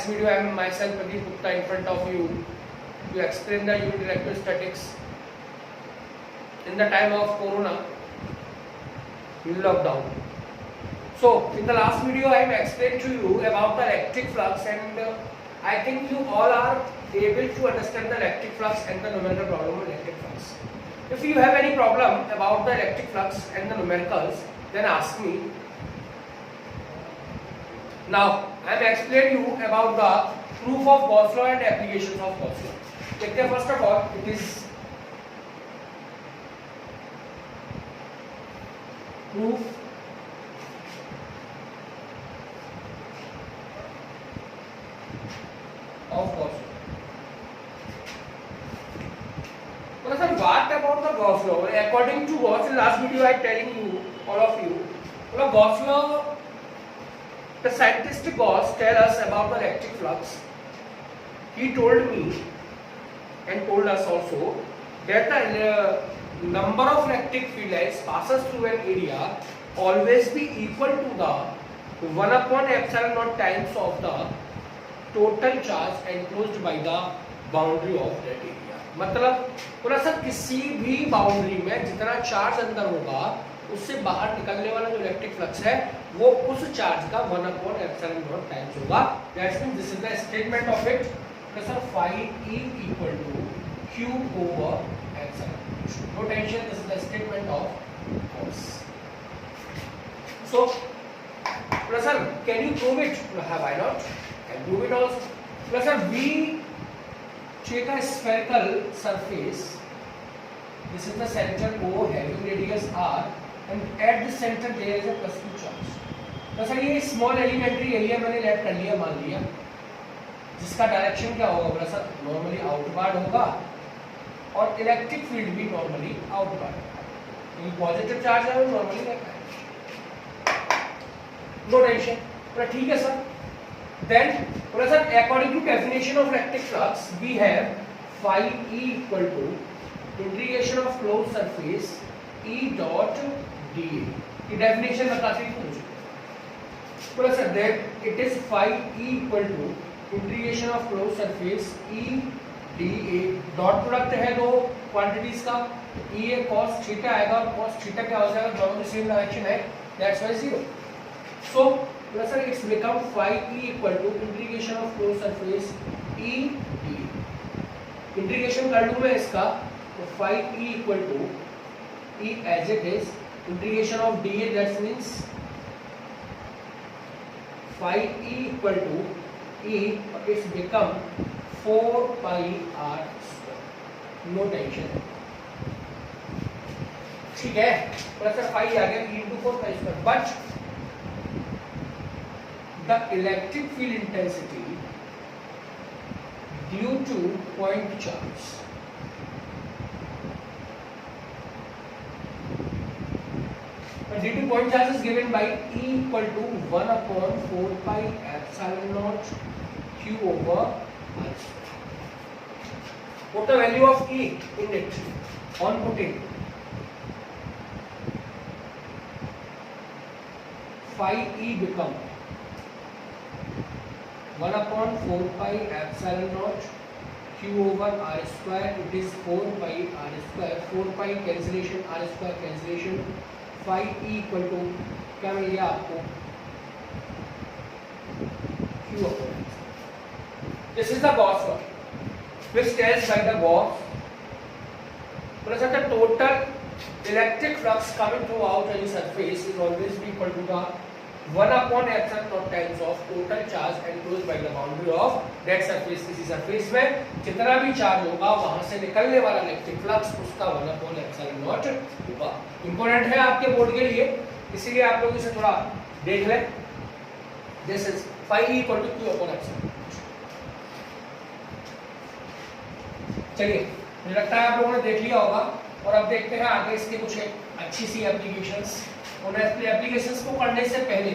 next video, I am myself Pradeep Gupta in front of you to explain the unit electrostatics in the time of Corona lockdown. So, in the last video, I have explained to you about the electric flux, and I think you all are able to understand the electric flux and the numerical problem of electric flux. If you have any problem about the electric flux and the numericals, then ask me. Now, I will explain you about the proof of Gauss law and applications of Gauss law. First of all, it is proof of Gauss law. Well, sir, what about the Gauss law? According to Gauss, in last video I am telling you, all of you, well, Gauss law, the scientist Gauss tell us about the electric flux. He told me and told us also that the number of electric field lines passes through an area always be equal to the 1 upon epsilon naught times of the total charge enclosed by the boundary of that area. मतलब बोला sir किसी भी boundary में जितना charge अंदर होगा उससे बाहर निकलने वाला जो इलेक्ट्रिक फ्लक्स है वो उस चार्ज का 1 upon epsilon naught टाइम्स होगा. That's mean this is the statement of it. Sir phi E equal to Q over epsilon. No tension, this is the statement of Gauss. So, sir, can you prove it? Why not? Can prove it also. Sir, we take a spherical surface. This is the center O having radius R, and at the center there is a plus 2 charge. तो sir ये small elementary area मैंने late कर लिया, मान लिया, जिसका direction क्या होगा बोला सर नॉर्मली आउटवर्ड होगा और इलेक्ट्रिक फील्ड भी नॉर्मली आउटवर्ड होगा. ये पॉजिटिव चार्ज है वो नॉर्मली रहता है. No tension. बोला ठीक है सर. देन बोला sir according to definition of electric flux we have phi E equal to integration of closed surface E dot dA. ये डेफिनेशन बताती हूँ मुझे. बोला sir that it is phi E equal to integration of closed surface E dA. Dot product है दो quantities का, E ए cos theta आएगा और cos थीटा क्या हो जाएगा, दोनों की सेम डायरेक्शन है, दैट्स व्हाई 0. सो बोला sir it's become phi E equal to integration of closed surface E dA. Integration कर लूं मैं इसका तो phi E equal to E as it is integration of dA, that means phi E equal to E, it's become 4 pi r square. No tension. ठीक है, plus phi आ गया E into 4 pi square. But the electric field intensity due to point charge due to point charge is given by E equal to 1 upon 4 pi epsilon naught Q over R square. Put the value of E in it on putting phi E become 1 upon 4 pi epsilon naught Q over R square. It is 4 pi R square. 4 pi cancellation, R square cancellation. phi E equal to क्या मिल गया आपको Q upon X. This is the Gauss law which tells by the Gauss that the total electric flux coming throughout any surface is always be equal to the 1 upon epsilon naught times of total charge enclosed by the boundary of that surface. किसी surface में जितना भी charge होगा वहां से निकलने वाला electric flux उसका 1 upon epsilon naught होगा. इंपॉर्टेंट है आपके बोर्ड के लिए, इसीलिए आप लोग इसे थोड़ा देख लें. This is phi E equal to Q upon epsilon. चलिए, मुझे लगता है आप लोगों ने देख लिया होगा और अब देखते हैं आगे इसके कुछ अच्छी सी एप्लीकेशंस. और एप्लीकेशंस को करने से पहले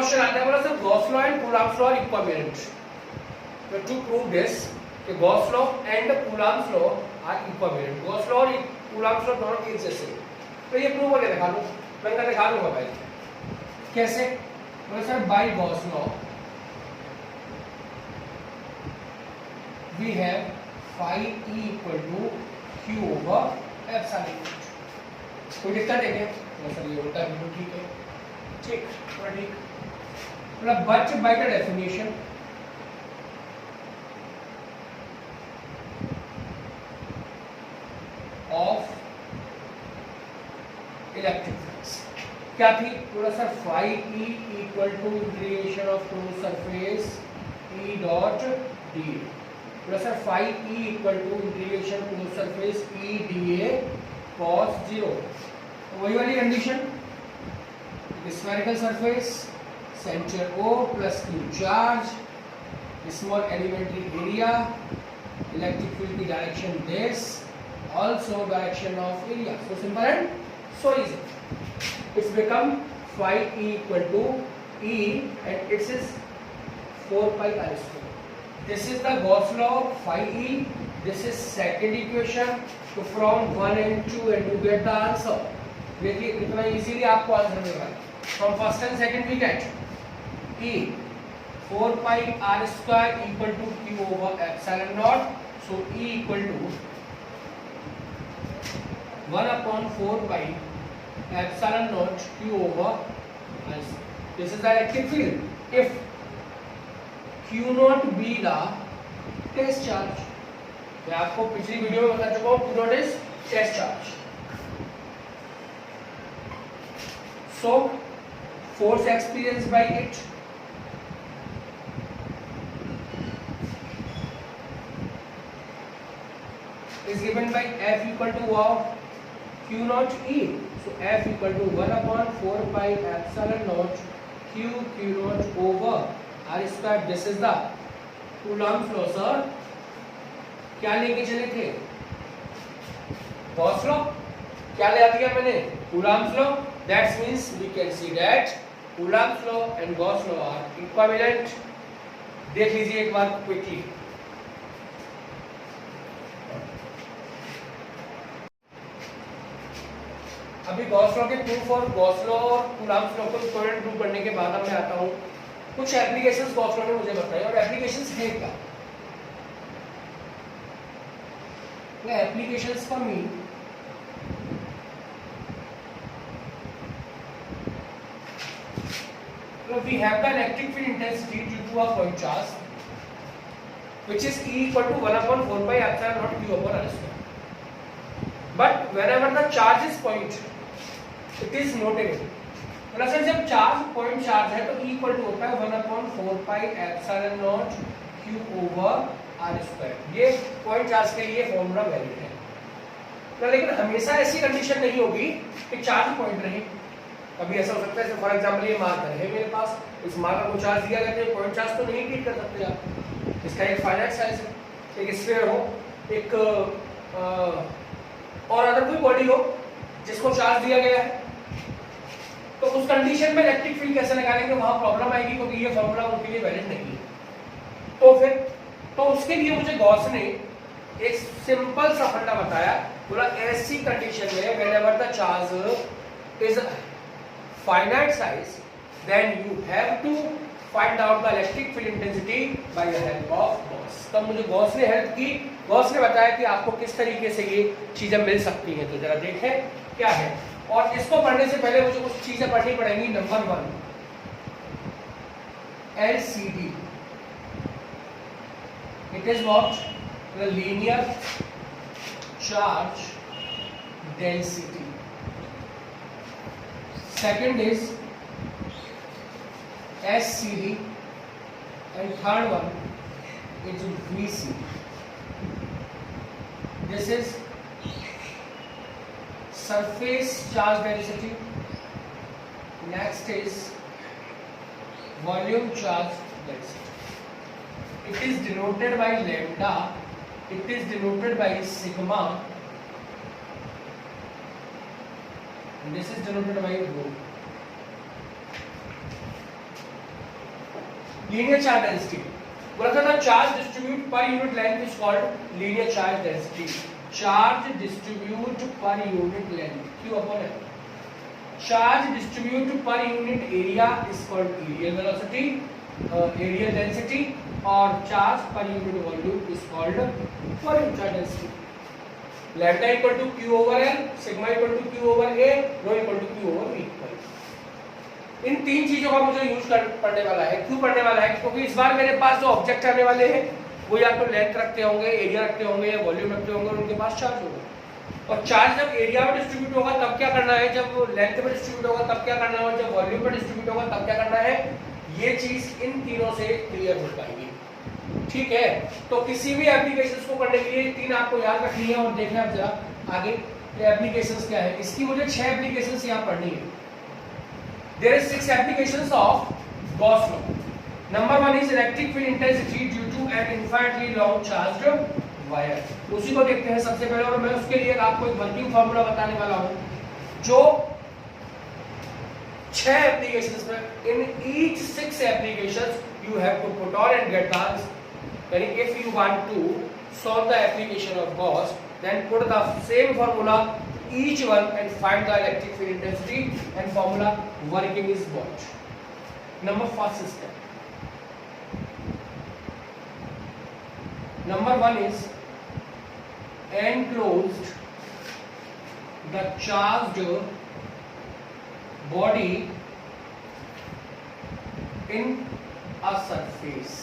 क्वेश्चन आता है, बोला sir Gauss law and Coulomb's law are equivalent, तो टू प्रूव दिस कि Gauss law and Coulomb's law are equivalent, Gauss law और कूलॉम्स लॉ दोनों एक जैसे हैं, तो ये प्रूव करके दिखा दूं, मैं दिखा दूंगा भाई कैसे। बोले sir by Gauss law we have phi E equal to Q over epsilon, कोई दिक्कत है क्या? सर ये उल्टा बिल्कुल ठीक है, ठीक थोड़ा ठीक, मतलब but by the definition of electric flux क्या थी? थोड़ा सा phi E equal to integration of closed surface E dot d, थोड़ा सा phi E equal to integration closed surface E dA cos 0, वही वाली condition, spherical surface center O plus Q charge, small elementary area, electric field की direction this, also direction of area, so simple and so easy. It's become phi E equal to E and it is 4 pi r square. This is the Gauss law, phi E, this is second equation, so from 1 and 2 and you get the answer. देखिए कितना easily आपको answer मिल रहा है, from first and second we get E 4 pi r square equal to Q over epsilon naught, so E equal to 1/4 pi epsilon naught Q over S. This is the electric field. If Q naught be the test charge, मैं आपको पिछली video में बता चुका हूँ Q naught is test charge. So force experienced by it is given by F equal to wow Q naught E. So F equal to 1/4 pi epsilon naught Q naught over R square. This is the Coulomb's law, sir. क्या लेके चले थे? Gauss law. क्या ले दिया मैंने? Coulomb's law. That means we can see that Coulomb's law and Gauss law are equivalent. देख लीजिए एक बार क्विकली. अभी गॉस लॉ के प्रूफ और गॉस लॉ और कूलॉम्स लॉ को इक्विवेलेंट प्रूव करने के बाद अब मैं आता हूँ कुछ एप्लीकेशंस गॉस लॉ ने मुझे बताए, और एप्लीकेशंस है क्या? एप्लीकेशंस का mean we have the electric field intensity due to a point charge which is E equal to 1/4 pi epsilon naught Q over R square. But whenever the charge is point, it is notable. मतलब sir जब charge point charge है तो E equal to होता है 1/4 pi epsilon naught Q over R square. ये point charge के लिए formula valid है. तो लेकिन हमेशा ऐसी कंडीशन नहीं होगी कि चार्ज पॉइंट रहे. कभी ऐसा हो सकता है, फॉर एग्जांपल ये मार्कर है मेरे पास, इस मार्कर को चार्ज दिया गया है, पॉइंट चार्ज तो नहीं ट्रीट कर सकते आप. इसका एक फाइनाइट साइज है, एक स्फीयर हो, एक और अदर कोई बॉडी हो जिसको चार्ज दिया गया है, तो उस कंडीशन में इलेक्ट्रिक फील्ड कैसे निकालेंगे? वहां प्रॉब्लम आएगी क्योंकि ये फॉर्मूला उनके लिए वैलिड नहीं है. तो फिर तो उसके लिए मुझे गॉस ने एक सिंपल सा फंडा बताया. बोला ऐसी कंडीशन में whenever the charge is finite size, then you have to find out the electric field intensity by the help of Gauss. तब मुझे गॉस ने हेल्प की. गॉस ने बताया कि आपको किस तरीके से ये चीजें मिल सकती हैं. तो जरा देखें क्या है, और इसको पढ़ने से पहले मुझे कुछ चीजें पढ़नी पड़ेंगी. Number 1 LCD. It is what? The linear charge density. Second is SCD and third one is VCD. This is surface charge density. Next is volume charge density. It is denoted by lambda. It is denoted by sigma. And this is denoted by rho. Linear charge density बोला था ना, charge distribute per unit length is called linear charge density. Charge distribute per unit length Q upon L, charge distribute per unit area is called areal velocity, areal density, और charge per unit volume is called volume charge density. Lambda equal to Q over L, sigma equal to Q over A, rho equal to Q over V. इन तीन चीजों का मुझे use पड़ने वाला है। क्यों पड़ने वाला है? क्योंकि इस बार मेरे पास जो ऑब्जेक्ट आने वाले हैं वो या तो लेंथ रखते होंगे, एरिया रखते होंगे, या वॉल्यूम रखते होंगे, और उनके पास चार्ज होगा। और चार्ज जब एरिया में डिस्ट्रीब्यूट होगा तब क्या करना है, जब लेंथ में डिस्ट्रीब्यूट होगा तब क्या करना है, और जब वॉल्यूम में डिस्ट्रीब्यूट होगा तब क्या करना है, ये चीज इन तीनों से क्लियर हो पाएगी। ठीक है, तो किसी भी एप्लीकेशंस को करने के लिए तीन आपको याद रखनी है। और देखना आप जरा आगे एप्लीकेशंस क्या है। इसकी मुझे 6 एप्लीकेशंस यहाँ पढ़नी है। There is 6 applications of Gauss law. Number 1 is electric field intensity due to an infinitely long charged wire. उसी को देखते हैं सबसे पहले, और मैं उसके लिए आपको एक वर्किंग फॉर्मूला बताने वाला हूँ जो 6 एप्लीकेशंस में, in each 6 applications you have to put on and get the answer. यानी if you want to solve the application of Gauss, then put the same formula each one and find the electric field intensity, and formula working is what. Number first step. Number 1 is enclosed the charged body in a surface.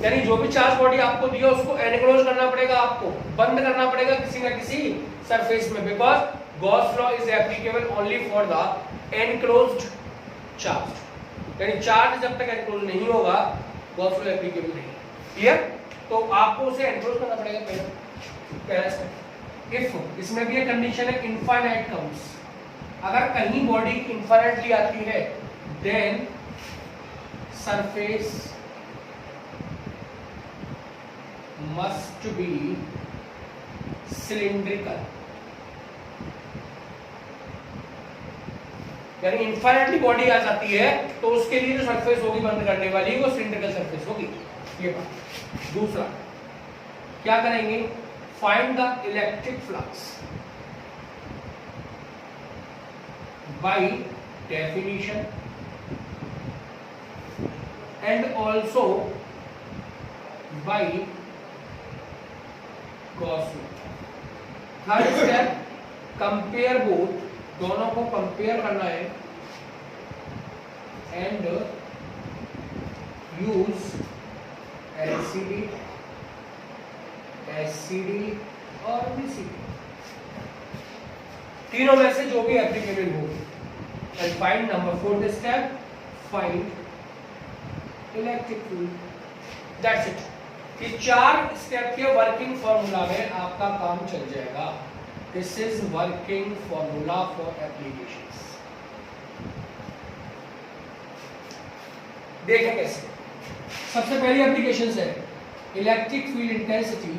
यानी जो भी charge body आपको दिया उसको enclose करना पड़ेगा, आपको बंद करना पड़ेगा किसी ना किसी सरफेस में, because Gauss law is applicable only for the enclosed charge. यानी चार्ज जब तक एनक्लोज नहीं होगा गॉस लॉ एप्लीकेबल नहीं। क्लियर? तो आपको उसे एनक्लोज करना पड़ेगा पहला स्टेप। इफ इसमें भी एक कंडीशन है, इनफाइनाइट कम्स, अगर कहीं बॉडी इनफाइनाइटली आती है then surface must be cylindrical। यानी इनफाइनाइटली बॉडी आ जाती है तो उसके लिए जो सरफेस होगी बंद करने वाली वो सिलिंड्रिकल सरफेस होगी। ये बात। दूसरा क्या करेंगे, find the electric flux by definition and also by Gauss law. Third step, compare both, दोनों को कंपेयर करना है एंड यूज एलसीडी, एससीडी और बीसीडी, तीनों में से जो भी एप्लीकेबल हो। And find number 4th step, find electric field. That's it. ये 4 स्टेप के वर्किंग फॉर्मूला में आपका काम चल जाएगा। This is working formula for applications. देखें कैसे। सबसे पहली एप्लीकेशन है electric field intensity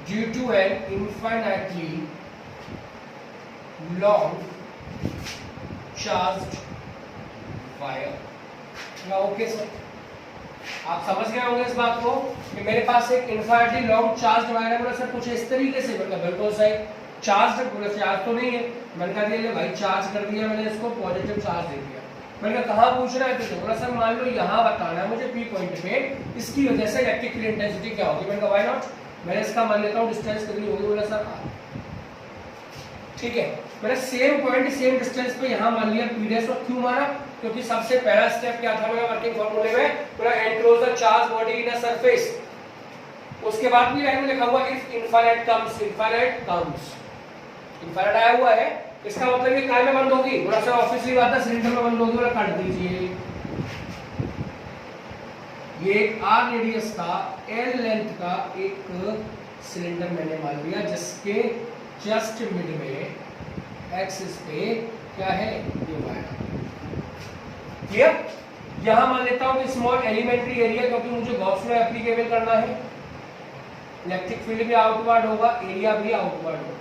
due to an infinitely long charged wire. Okay sir, आप समझ गए होंगे इस बात को कि मेरे पास एक इनफाइनाइटली लॉन्ग चार्ज वायर है। बोला सर कुछ इस तरीके से, मतलब बिल्कुल सही, चार्ज तो नहीं है। मैंने कहा दिया भाई चार्ज कर दिया मैंने, इसको पॉजिटिव चार्ज दे दिया। मैंने कहा कहाँ पूछ रहा है तुझे? बोला सर मान लो यहाँ बताना है मुझे पी पॉइंट पे, इसकी वजह से इलेक्ट्रिक फील्ड इंटेंसिटी क्या होगी। मैंने कहा व्हाई नॉट, मैंने इसका मान लेता हूँ डिस्टेंस कितनी होगी। बोला सर ठीक है। मैंने सेम पॉइंट सेम डिस्टेंस पे यहाँ मान लिया पी डैश। और क्यों माना? क्योंकि सबसे पहला स्टेप क्या था मेरा वर्किंग फॉर्मूले में, पूरा enclose the charge body in a surface. उसके बाद भी लाइन में लिखा हुआ if infinite comes, infinite comes, infinite आया हुआ है, इसका मतलब ये काय में बंद होगी। बोला सर ऑब्वियसली बात है सिलेंडर में बंद होगी। बोला काट दीजिए। ये एक आर रेडियस का एल लेंथ का एक सिलेंडर मैंने मान लिया जिसके जस्ट मिड में एक्सिस पे क्या है, ये वायर। क्लियर? यहां मान लेता हूं कि स्मॉल एलिमेंट्री एरिया, क्योंकि मुझे गॉस लॉ एप्लीकेबल करना है। इलेक्ट्रिक फील्ड भी आउटवर्ड होगा, एरिया भी आउटवर्ड होगा।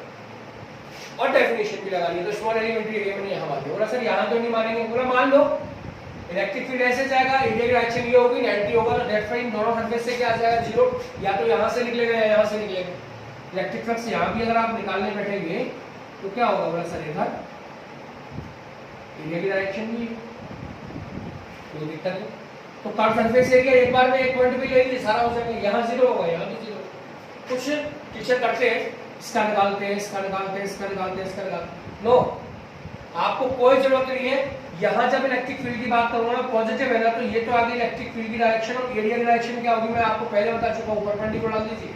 और डेफिनेशन भी लगानी है, तो स्मॉल एलिमेंट्री एरिया में यहाँ बात है। बोला सर यहाँ तो नहीं मानेंगे, बोला मान लो इलेक्ट्रिक फील्ड ऐसे जाएगा, एरिया की डायरेक्शन ये होगी 90 होगा, दैट्स व्हाई इन दोनों सरफेस से क्या आ जाएगा 0, या तो यहाँ से निकलेगा या यहाँ से निकलेगा। इलेक्ट्रिक फ्लक्स यहाँ भी अगर आप निकालने बैठेंगे तो क्या होगा, बोला सर इधर एरिया की डायरेक्शन भी कोई दिक्कत है, तो कर्व सरफेस एरिया एक बार में एक पॉइंट पे ले लीजिए, सारा हो जाएगा, यहाँ 0 होगा यहाँ भी 0। कुछ टीचर करते हैं इसका निकालते हैं, इसका निकालते हैं, इसका निकालते हैं, इसका निकालते, नो आपको कोई जरूरत नहीं है। यहाँ जब इलेक्ट्रिक फील्ड की बात करूंगा पॉजिटिव है ना, तो ये तो आगे इलेक्ट्रिक फील्ड की डायरेक्शन और एरिया की डायरेक्शन क्या होगी, मैं आपको पहले बता चुका हूँ, परपेंडिकुलर डाल दीजिए।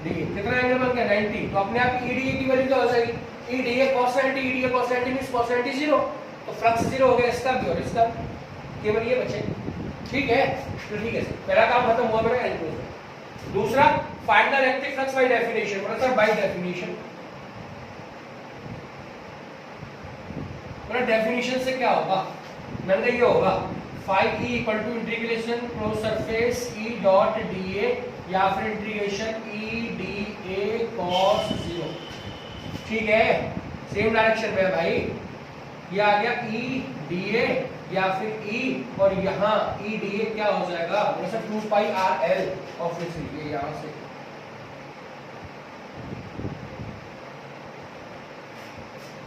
देखिए कितना एंगल बन गया 90, तो अपने आप ईडीए की वैल्यू क्या हो जाएगी, EDA cos 90, EDA cos 90 means cos 90 0, तो फ्लक्स 0 हो गया इसका भी और इसका, केवल ये बचे। ठीक है, तो ठीक है सर, पहला काम खत्म हुआ मेरा एंड। दूसरा find the electric flux by definition, बोला सर बाय डेफिनेशन, बोला डेफिनेशन से क्या होगा, मैंने ये होगा phi e equal to integration cross surface e dot dA या फिर इंटीग्रेशन e dA cos 0। ठीक है, सेम डायरेक्शन में है भाई, ये आ गया e dA या फिर e और यहाँ e dA क्या हो जाएगा, जैसे 2 pi r l ऑब्वियसली ये यहाँ से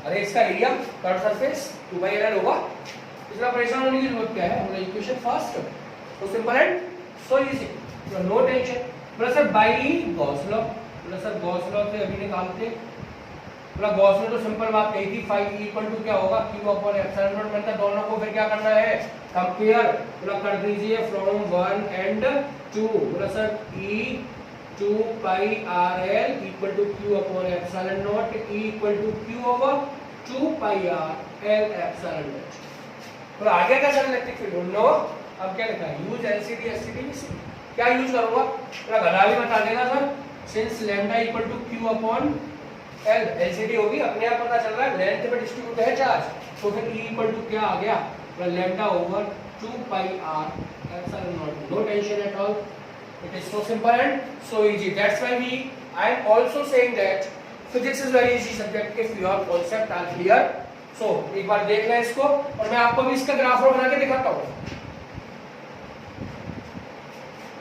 अरे इसका area curve surface 2 pi r l होगा, इतना परेशान होने की जरूरत क्या है, बोला इक्वेशन फास्ट तो simple and so easy, no tension. बोला सर बाय गॉस लॉ, बोला सर गॉस लॉ से अभी निकालते, बोला गॉस लॉ तो सिंपल बात कही थी, phi e इक्वल टू क्या होगा q अपॉन एप्सिलॉन नॉट, मतलब दोनों को फिर क्या करना है कंपेयर, बोला कर दीजिए फ्रॉम 1 एंड 2, बोला sir e 2 pi r l equal to q upon epsilon naught, e equal to q over 2 pi r l epsilon naught. तो आ गया क्या सर इलेक्ट्रिक फील्ड, नो अब क्या लिखा है यूज एलसीडी एससीडी बीसीडी, क्या यूज करूंगा, थोड़ा गधा भी बता देगा sir, since lambda equal to Q upon L, LCD होगी अपने आप पता चल रहा है, लेंथ में डिस्ट्रीब्यूट है चार्ज, तो फिर ई इक्वल टू क्या आ गया, lambda over 2 pi r epsilon naught, no tension at all, it is so simple and so easy, that's why we I am also saying that physics is very easy subject if your concept are clear. So एक बार देख लें इसको, और मैं आपको भी इसका ग्राफ बना के दिखाता हूँ,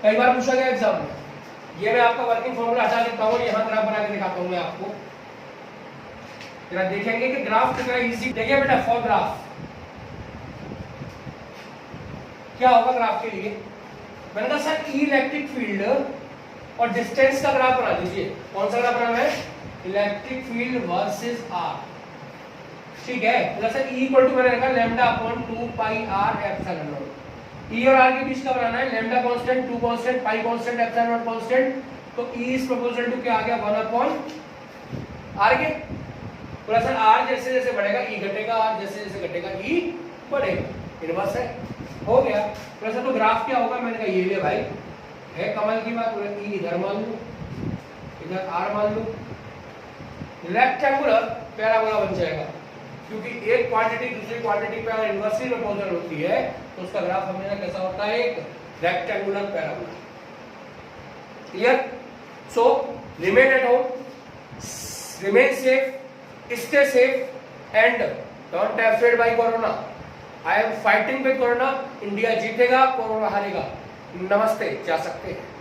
कई बार पूछा गया एग्जाम में, ये मैं आपका वर्किंग फॉर्मूला हटा देता हूँ, यहाँ ग्राफ बना के दिखाता हूँ मैं आपको, जरा देखेंगे कि ग्राफ कितना इजी। देखिए बेटा फॉर ग्राफ क्या होगा ग्राफ के लिए, मैंने कहा सर ई इलेक्ट्रिक फील्ड और डिस्टेंस का ग्राफ बना दीजिए, कौन सा ग्राफ बनाना है, इलेक्ट्रिक फील्ड वर्सेस आर, ठीक है, मतलब सर E इक्वल टू मैंने रखा लैम्डा अपॉन 2 पाई r एप्सिलॉन नॉट, E और R के बीच का बनाना है, lambda constant, 2 constant, pi constant, epsilon not constant, तो E इज प्रोपोर्शनल टू क्या आ गया 1 अपॉन r के, बोला सर R जैसे जैसे बढ़ेगा E घटेगा, R जैसे जैसे घटेगा E बढ़ेगा, इनवर्स है, हो गया। बोला सर तो ग्राफ क्या होगा, मैंने कहा ये ले भाई, है कमाल की बात, बोला E इधर मान लो, इधर R मान लो, रेक्टेंगुलर पैराबोला बन जाएगा, क्योंकि एक क्वांटिटी दूसरी क्वांटिटी पे अगर इनवर्सली प्रोपोर्शनल होती है तो उसका ग्राफ हमेशा कैसा होता है, एक rectangular parabola. Clear, so remain at home, remain safe, stay safe and don't afraid bye corona, I am fighting with corona, India जीतेगा कोरोना हारेगा, नमस्ते, जा सकते हैं।